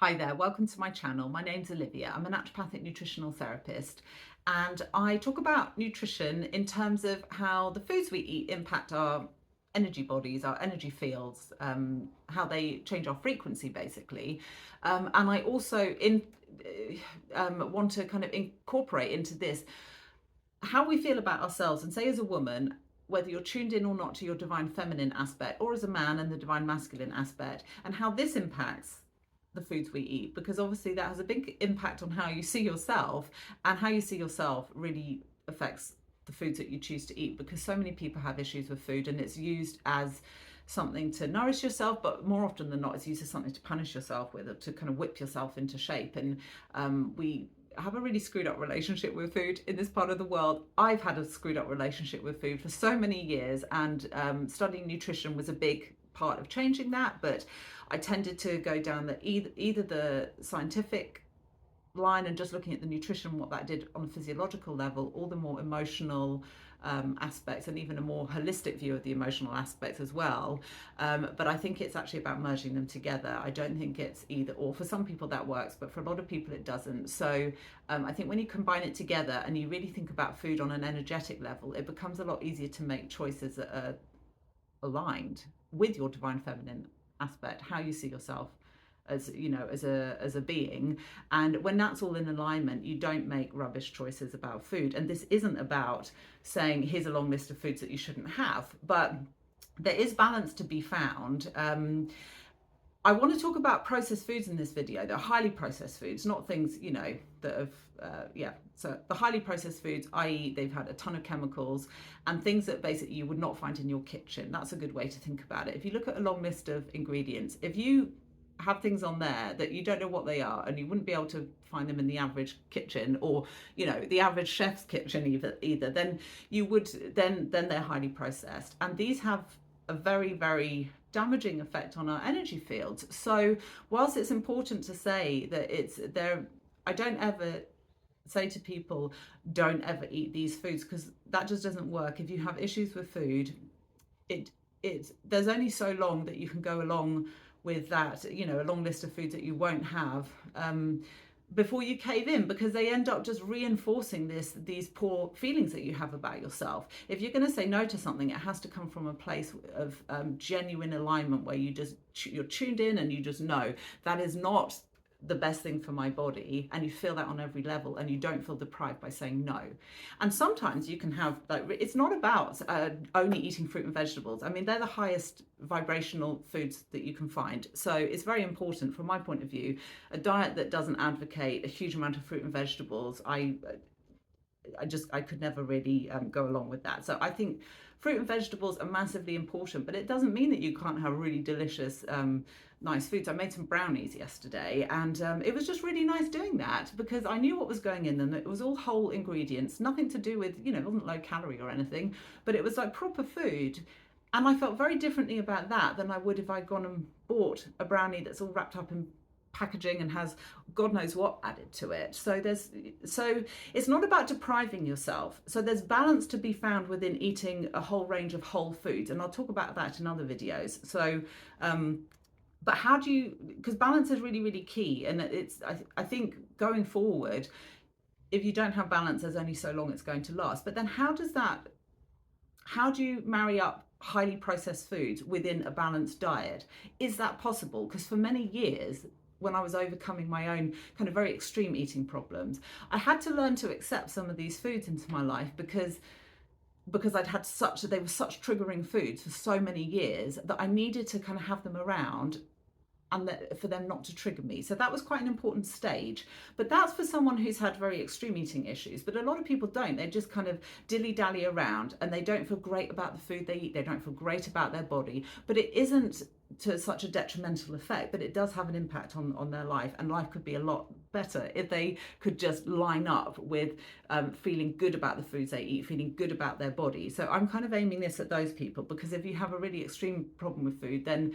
Hi there, welcome to my channel. My name's Olivia. I'm a naturopathic nutritional therapist, and I talk about nutrition in terms of how the foods we eat impact our energy bodies, our energy fields, how they change our frequency basically. And I also want to kind of incorporate into this how we feel about ourselves, and say as a woman, whether you're tuned in or not to your divine feminine aspect, or as a man and the divine masculine aspect, and how this impacts the foods we eat, because obviously that has a big impact on how you see yourself, and how you see yourself really affects the foods that you choose to eat, because so many people have issues with food and it's used as something to nourish yourself, but more often than not it's used as something to punish yourself with, or to kind of whip yourself into shape. And we have a really screwed up relationship with food in this part of the world. I've had a screwed up relationship with food for so many years, and studying nutrition was a big part of changing that. But I tended to go down the either the scientific line and just looking at the nutrition, what that did on a physiological level, or the more emotional aspects, and even a more holistic view of the emotional aspects as well. But I think it's actually about merging them together. I don't think it's either or. For some people that works, but for a lot of people it doesn't. So I think when you combine it together and you really think about food on an energetic level, it becomes a lot easier to make choices that are aligned with your divine feminine aspect, how you see yourself as, you know, as a being. And when that's all in alignment, you don't make rubbish choices about food. And this isn't about saying here's a long list of foods that you shouldn't have, but there is balance to be found. I want to talk about processed foods in this video. They're highly processed foods, not things, you know, that have, So the highly processed foods, i.e. they've had a ton of chemicals and things that basically you would not find in your kitchen. That's a good way to think about it. If you look at a long list of ingredients, if you have things on there that you don't know what they are, and you wouldn't be able to find them in the average kitchen, or, you know, the average chef's kitchen either, then you would, then they're highly processed. And these have a very, very damaging effect on our energy fields. So whilst it's important to say that it's there, I don't ever say to people don't ever eat these foods, because that just doesn't work. If you have issues with food, it there's only so long that you can go along with that, you know, a long list of foods that you won't have, before you cave in, because they end up just reinforcing these poor feelings that you have about yourself. If you're going to say no to something, it has to come from a place of genuine alignment, where you're tuned in and you just know that is not the best thing for my body, and you feel that on every level, and you don't feel deprived by saying no. And sometimes you can have, like, it's not about only eating fruit and vegetables. I mean, they're the highest vibrational foods that you can find, so it's very important from my point of view. A diet that doesn't advocate a huge amount of fruit and vegetables, I could never really go along with that. So I think fruit and vegetables are massively important, but it doesn't mean that you can't have really delicious, nice foods. I made some brownies yesterday, and it was just really nice doing that, because I knew what was going in them. It was all whole ingredients, nothing to do with, you know, it wasn't low calorie or anything, but it was like proper food. And I felt very differently about that than I would if I'd gone and bought a brownie that's all wrapped up in packaging and has God knows what added to it. So it's not about depriving yourself. So there's balance to be found within eating a whole range of whole foods, and I'll talk about that in other videos. So but how do you, because balance is really, really key. And I think going forward, if you don't have balance, there's only so long it's going to last. But then how do you marry up highly processed foods within a balanced diet? Is that possible? Because for many years, when I was overcoming my own kind of very extreme eating problems, I had to learn to accept some of these foods into my life, because they were such triggering foods for so many years, that I needed to kind of have them around, and for them not to trigger me. So that was quite an important stage. But that's for someone who's had very extreme eating issues. But a lot of people don't. They just kind of dilly-dally around, and they don't feel great about the food they eat. They don't feel great about their body. But it isn't to such a detrimental effect, but it does have an impact on their life. And life could be a lot better if they could just line up with feeling good about the foods they eat, feeling good about their body. So I'm kind of aiming this at those people, because if you have a really extreme problem with food, then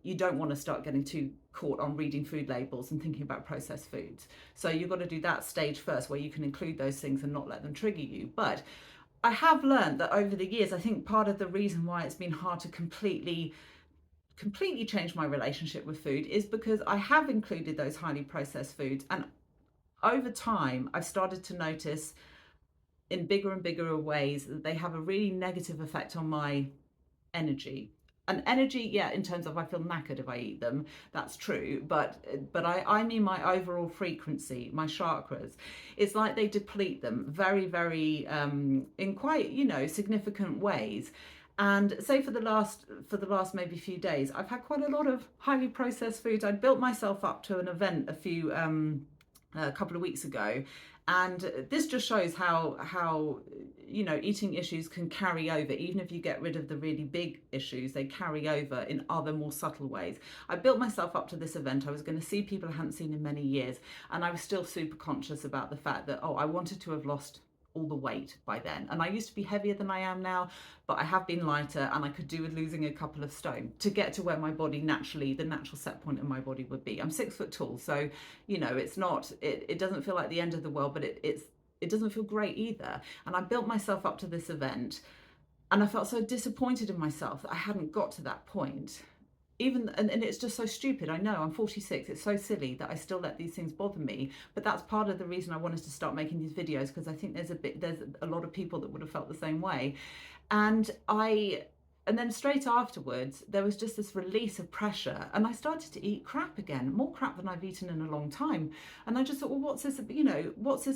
you don't want to start getting too caught on reading food labels and thinking about processed foods. So you've got to do that stage first, where you can include those things and not let them trigger you. But I have learned that over the years, I think part of the reason why it's been hard to completely completely changed my relationship with food is because I have included those highly processed foods, and over time I've started to notice in bigger and bigger ways that they have a really negative effect on my energy. And energy, yeah, in terms of I feel knackered if I eat them, that's true. But I mean my overall frequency, my chakras. It's like they deplete them very, very in quite, significant ways. And say for the last maybe few days, I've had quite a lot of highly processed foods. I'd built myself up to an event a couple of weeks ago, and this just shows how eating issues can carry over. Even if you get rid of the really big issues, they carry over in other more subtle ways. I built myself up to this event. I was going to see people I hadn't seen in many years, and I was still super conscious about the fact that, I wanted to have lost all the weight by then. And I used to be heavier than I am now, but I have been lighter, and I could do with losing a couple of stone to get to where my body naturally, the natural set point in my body would be. I'm 6 foot tall, so it's not, it doesn't feel like the end of the world, but it doesn't feel great either. And I built myself up to this event, and I felt so disappointed in myself that I hadn't got to that point. And it's just so stupid. I know I'm 46. It's so silly that I still let these things bother me. But that's part of the reason I wanted to start making these videos, because I think there's a lot of people that would have felt the same way. And then straight afterwards, there was just this release of pressure, and I started to eat crap again, more crap than I've eaten in a long time. And I just thought, well, what's this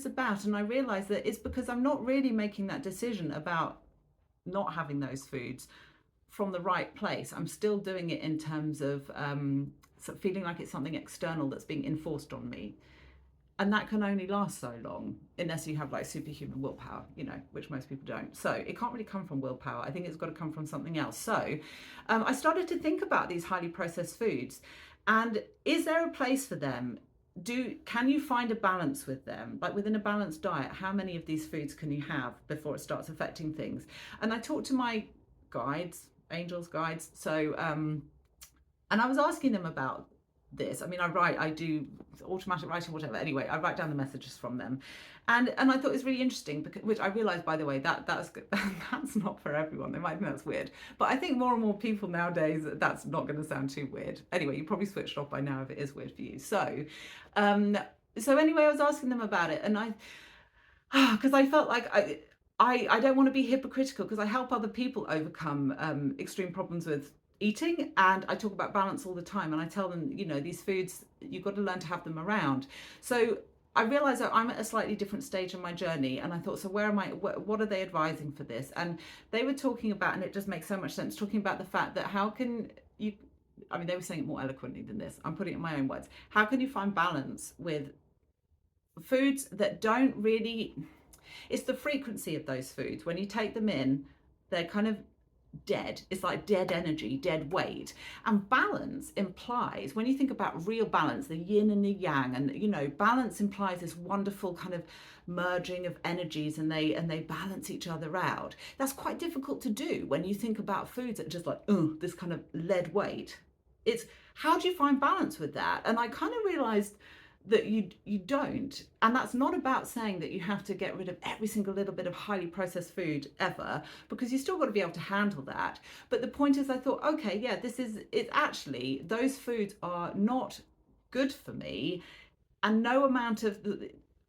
about? And I realized that it's because I'm not really making that decision about not having those foods from the right place. I'm still doing it in terms of feeling like it's something external that's being enforced on me. And that can only last so long, unless you have like superhuman willpower, which most people don't. So it can't really come from willpower. I think it's got to come from something else. So I started to think about these highly processed foods, and is there a place for them? Can you find a balance with them? Like within a balanced diet, how many of these foods can you have before it starts affecting things? And I talked to my guides, angels, guides. So, and I was asking them about this. I mean, I do automatic writing, whatever. Anyway, I write down the messages from them, and I thought it was really interesting, because, which I realised, by the way, that's not for everyone. They might think that's weird, but I think more and more people nowadays, that's not going to sound too weird. Anyway, you probably switched off by now if it is weird for you. So, anyway, I was asking them about it, and because I felt like I don't want to be hypocritical, because I help other people overcome extreme problems with eating, and I talk about balance all the time, and I tell them, these foods, you've got to learn to have them around. So I realized that I'm at a slightly different stage in my journey, and I thought, so where am I, what are they advising for this? And they were talking about, and it just makes so much sense, talking about the fact that how can you, I mean, they were saying it more eloquently than this, I'm putting it in my own words, how can you find balance with foods that don't really, it's the frequency of those foods. When you take them in, they're kind of dead. It's like dead energy, dead weight. And balance implies, when you think about real balance, the yin and the yang, and balance implies this wonderful kind of merging of energies, and they balance each other out. That's quite difficult to do when you think about foods that are just like this kind of lead weight. It's how do you find balance with that? And I kind of realized that you don't. And that's not about saying that you have to get rid of every single little bit of highly processed food ever, because you still got to be able to handle that. But the point is, I thought, okay, yeah, it's actually, those foods are not good for me, and no amount of,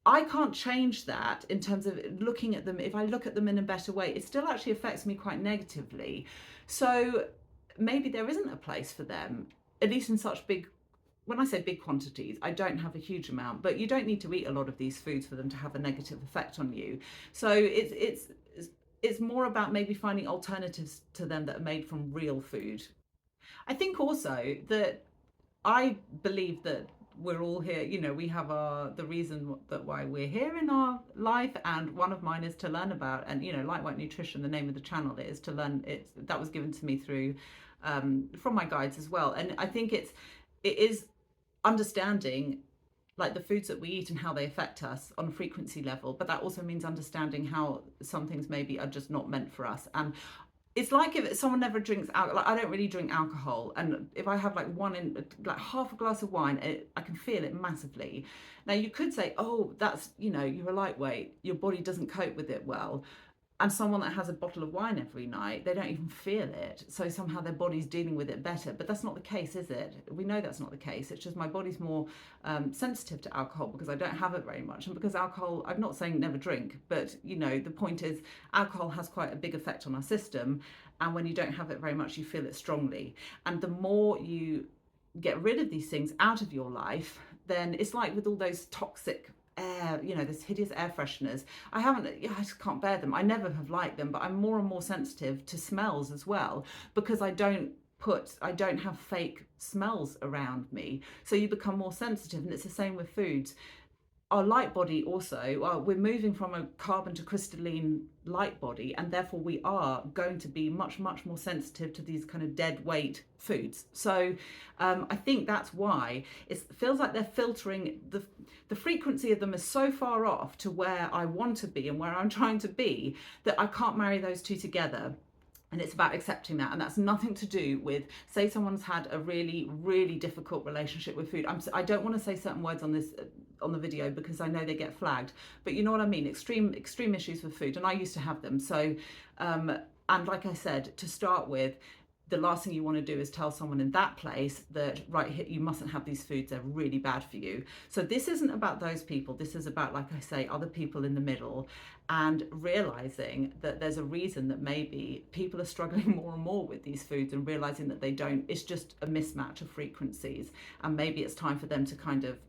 I can't change that in terms of looking at them. If I look at them in a better way, it still actually affects me quite negatively. So maybe there isn't a place for them, at least in such big, when I say big quantities, I don't have a huge amount, but you don't need to eat a lot of these foods for them to have a negative effect on you. So it's more about maybe finding alternatives to them that are made from real food. I think also that I believe that we're all here, we have the reason that why we're here in our life, and one of mine is to learn about, and Lightworknutrition, the name of the channel, is to learn. That was given to me through from my guides as well. And I think it is understanding like the foods that we eat and how they affect us on a frequency level, but that also means understanding how some things maybe are just not meant for us. And it's like if someone never drinks alcohol, like I don't really drink alcohol, and if I have like half a glass of wine, I can feel it massively. Now you could say, oh, that's, you're a lightweight, your body doesn't cope with it well. And someone that has a bottle of wine every night, they don't even feel it. So somehow their body's dealing with it better. But that's not the case, is it? We know that's not the case. It's just my body's more sensitive to alcohol because I don't have it very much. And because alcohol, I'm not saying never drink, but the point is alcohol has quite a big effect on our system. And when you don't have it very much, you feel it strongly. And the more you get rid of these things out of your life, then it's like with all those toxic air, this hideous air fresheners. I just can't bear them. I never have liked them, but I'm more and more sensitive to smells as well because I don't have fake smells around me. So you become more sensitive, and it's the same with foods. Our light body also, we're moving from a carbon to crystalline light body, and therefore we are going to be much more sensitive to these kind of dead weight foods. So I think that's why it feels like they're filtering the frequency of them is so far off to where I want to be and where I'm trying to be that I can't marry those two together. And it's about accepting that. And that's nothing to do with, say someone's had a really difficult relationship with food. I don't want to say certain words on the video because I know they get flagged, but you know what I mean, extreme issues with food, and I used to have them. So and like I said, to start with, the last thing you want to do is tell someone in that place that, right, you mustn't have these foods, they're really bad for you. So this isn't about those people. This is about, like I say, other people in the middle, and realizing that there's a reason that maybe people are struggling more and more with these foods, and realizing that they don't, it's just a mismatch of frequencies. And maybe it's time for them to kind of,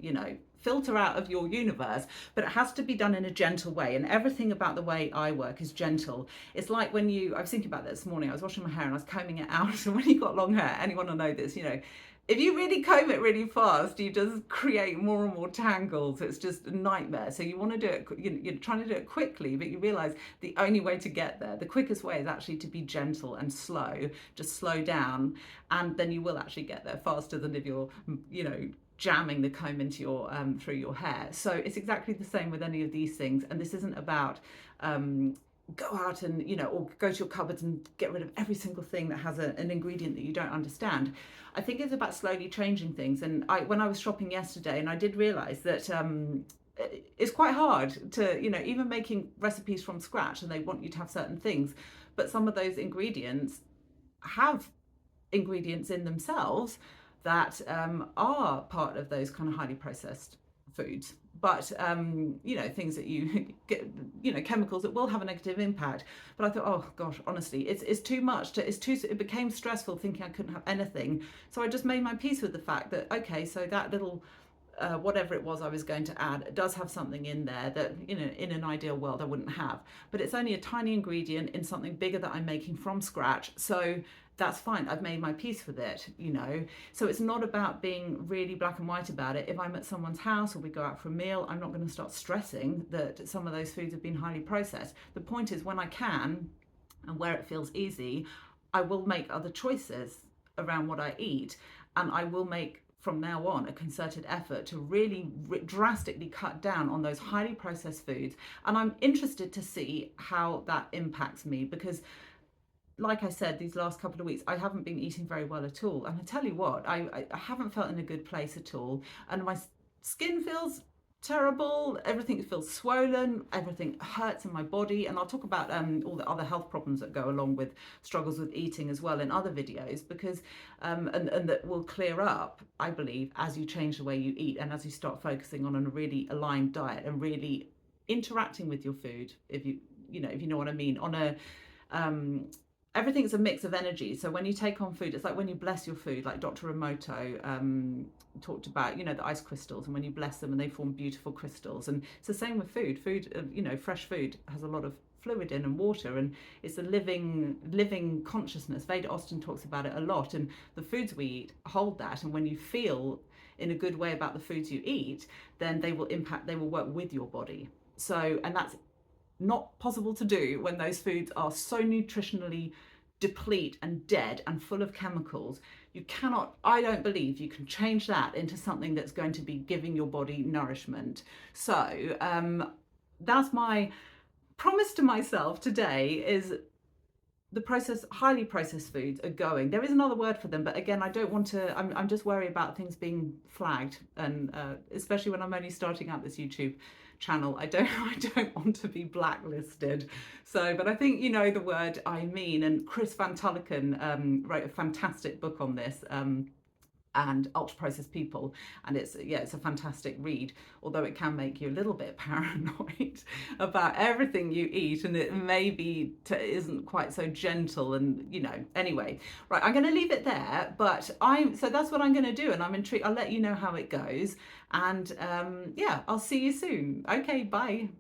filter out of your universe, but it has to be done in a gentle way. And everything about the way I work is gentle. It's like when I was thinking about that this morning, I was washing my hair and I was combing it out. And when you've got long hair, anyone will know this, if you really comb it really fast, you just create more and more tangles. It's just a nightmare. So you want to do it, you're trying to do it quickly, but you realize the only way to get there, the quickest way, is actually to be gentle and slow. Just slow down, and then you will actually get there faster than if you're, jamming the comb into your through your hair. So it's exactly the same with any of these things. And this isn't about go out and or go to your cupboards and get rid of every single thing that has an ingredient that you don't understand. I think it's about slowly changing things. And when I was shopping yesterday, and I did realize that it's quite hard to even making recipes from scratch, and they want you to have certain things, but some of those ingredients have ingredients in themselves that are part of those kind of highly processed foods. But things that you get, chemicals that will have a negative impact. But I thought, oh gosh, honestly, it's too much. It became stressful thinking I couldn't have anything. So I just made my peace with the fact that, okay, so that little whatever it was I was going to add, it does have something in there that in an ideal world I wouldn't have. But it's only a tiny ingredient in something bigger that I'm making from scratch. So that's fine. I've made my peace with it, So it's not about being really black and white about it. If I'm at someone's house or we go out for a meal, I'm not going to start stressing that some of those foods have been highly processed. The point is, when I can and where it feels easy, I will make other choices around what I eat, and I will make from now on a concerted effort to really drastically cut down on those highly processed foods. And I'm interested to see how that impacts me, because like I said, these last couple of weeks, I haven't been eating very well at all. And I tell you what, I haven't felt in a good place at all. And my skin feels terrible. Everything feels swollen. Everything hurts in my body. And I'll talk about all the other health problems that go along with struggles with eating as well in other videos, because and that will clear up, I believe, as you change the way you eat and as you start focusing on a really aligned diet and really interacting with your food, if you know what I mean, on a everything's a mix of energy. So when you take on food, it's like when you bless your food, like Dr. Emoto talked about, the ice crystals, and when you bless them and they form beautiful crystals. And it's the same with food. Fresh food has a lot of fluid in and water, and it's a living consciousness. Veda Austin talks about it a lot, and the foods we eat hold that. And when you feel in a good way about the foods you eat, then they will work with your body. So, and that's not possible to do when those foods are so nutritionally deplete and dead and full of chemicals. I don't believe you can change that into something that's going to be giving your body nourishment. So that's my promise to myself today, is the highly processed foods are going. There is another word for them, but again, I don't want to. I'm just worried about things being flagged, and especially when I'm only starting out this YouTube channel, I don't I don't want to be blacklisted. So, but I think you know the word I mean. And Chris Van Tulleken wrote a fantastic book on this. And ultra processed people, and it's a fantastic read, although it can make you a little bit paranoid about everything you eat, and it maybe isn't quite so gentle, and you know, anyway, right, I'm going to leave it there, but so that's what I'm going to do, and I'm intrigued. I'll let you know how it goes, and yeah, I'll see you soon. Okay, bye.